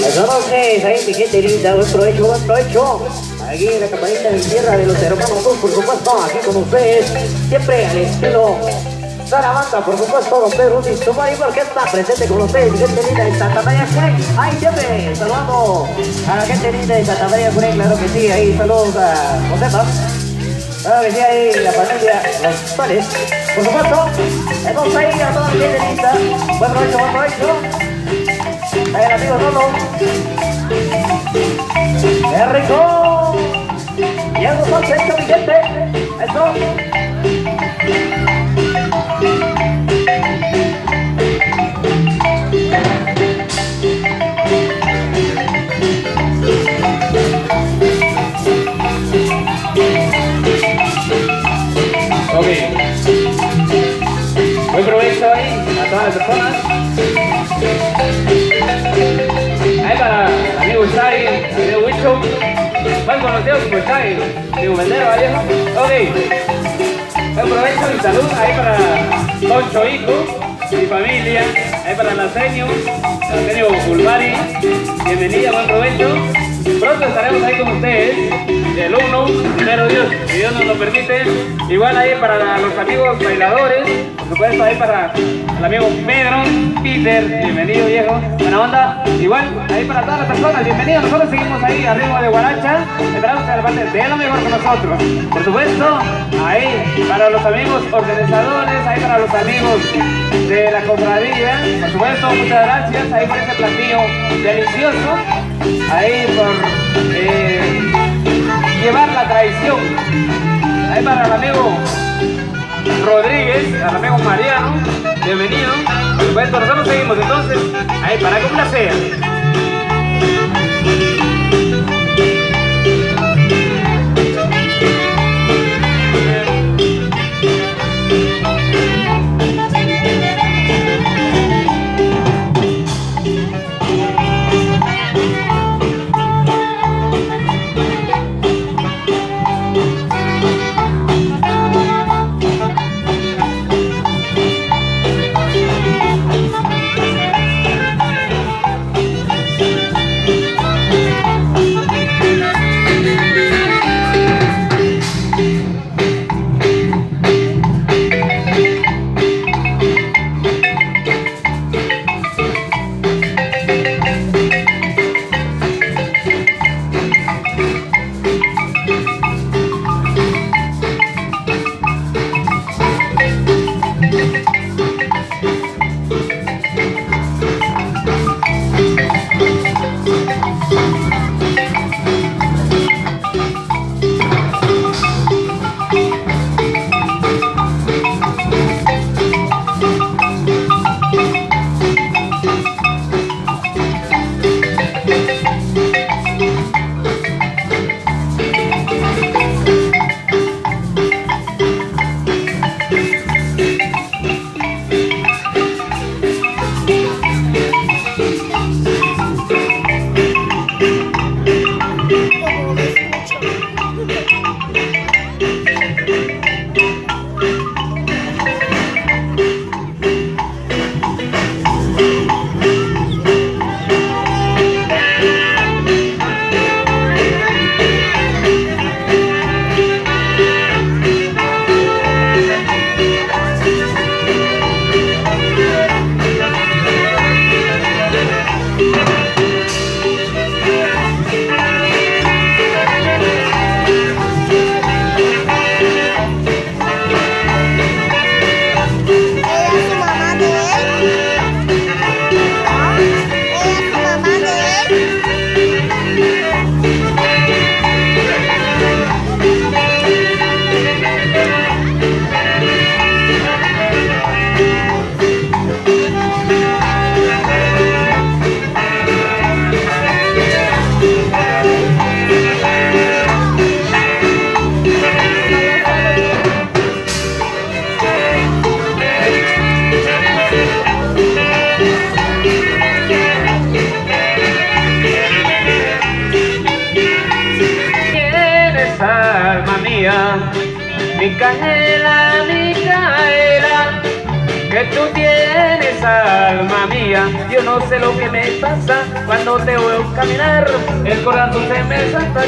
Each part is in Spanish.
Entonces, ahí mi gente linda, buen provecho, buen provecho. Aquí en la campanita de tierra de los hermanos Dos, por supuesto, aquí con ustedes, siempre al estilo Salamanca, por supuesto, don Pedro Uzi, su marido que está presente con ustedes, mi gente linda de Santa María Curén. Ahí siempre saludando a la gente linda de Santa María Curén, claro que sí, ahí saludos a Josefa. Claro que sí, ahí la familia González, por supuesto. Entonces ahí a toda la gente linda, buen provecho, buen provecho. Ahí el amigo Lolo. ¡Qué rico! Y algo más hecho, mi gente. Eso. Ok. Buen provecho ahí a todas las personas. Ahí para el amigo Shai, el amigo Wicho, más conocido como Shai, amigo Vendero, viejo. Ok. Buen provecho y salud ahí para Toncho Hijo, mi familia, ahí para Laseño Bulmari. Bienvenida, buen provecho. Pronto estaremos ahí con ustedes, el 1, primero Dios, si Dios nos lo permite. Igual ahí para los amigos bailadores, por supuesto ahí para el amigo Pedro, Peter, bienvenido viejo, buena onda. Igual ahí para todas las personas, bienvenidos, nosotros seguimos ahí a ritmo de guaracha, esperamos que levanten de lo mejor con nosotros. Por supuesto, ahí para los amigos organizadores, ahí para los amigos de la cofradía, por supuesto, muchas gracias ahí por ese platillo delicioso. Ahí por llevar la tradición. Ahí para el amigo Rodríguez, al amigo Mariano, bienvenido. Pues nosotros seguimos entonces, ahí para complacer. Micaela, Micaela, que tú tienes, alma mía. Yo no sé lo que me pasa cuando te veo caminar, el corazón se me salta.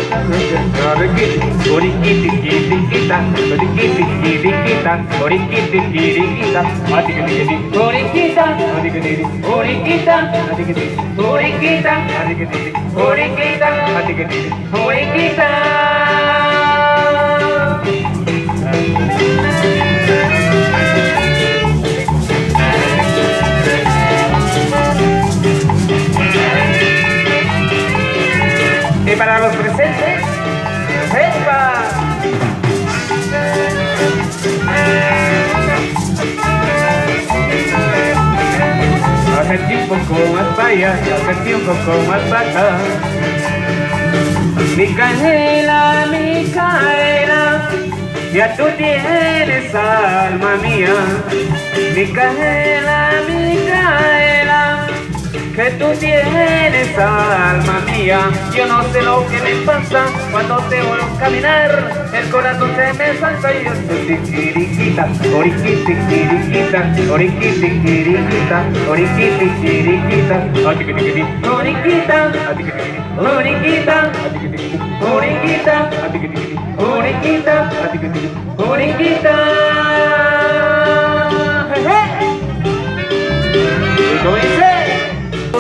Oriquitiquitiquita, oriquitiquitiquita, oriquitiquitiquita, oriquita, oriquita, oriquita, oriquita, oriquita. Y para los presentes, ¡epa! Hacerte un poco más para allá, hacerte un poco más para acá. Micaela, Micaela, ya tú tienes, alma mía. Micaela, Micaela, que tú tienes, alma mía. Yo no sé lo que me pasa cuando te veo caminar, el corazón se me salta y yo soy tiquiriquita, oriquitiquiriquita, oriquitiquiriquita, oriquitiquiriquita, oriquitiquiriquita, oriquita, oriquita, oriquita, oriquita, oriquita. Y como dice,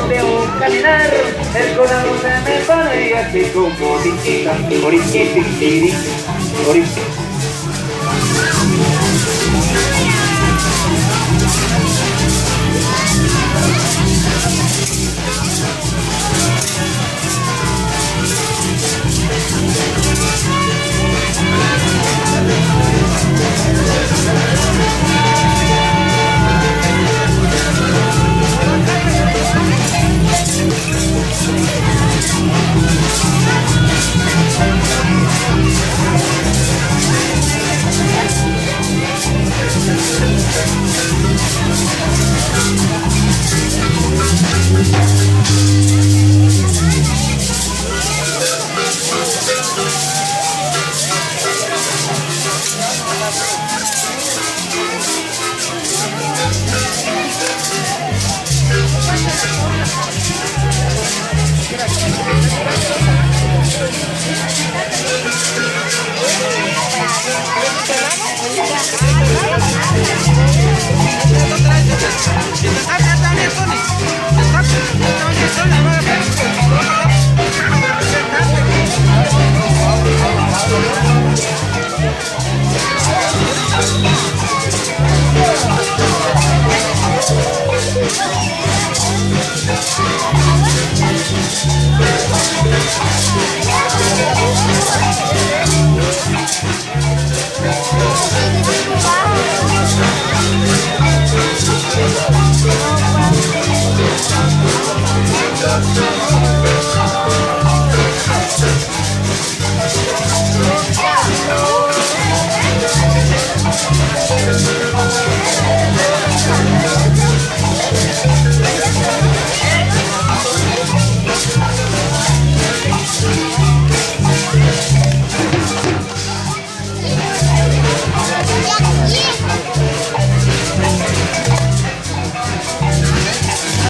debo caminar, el corazón se me para y así como oriquita, oriquitiquiriquita, oriquita. Ah, ya está bien, Tony.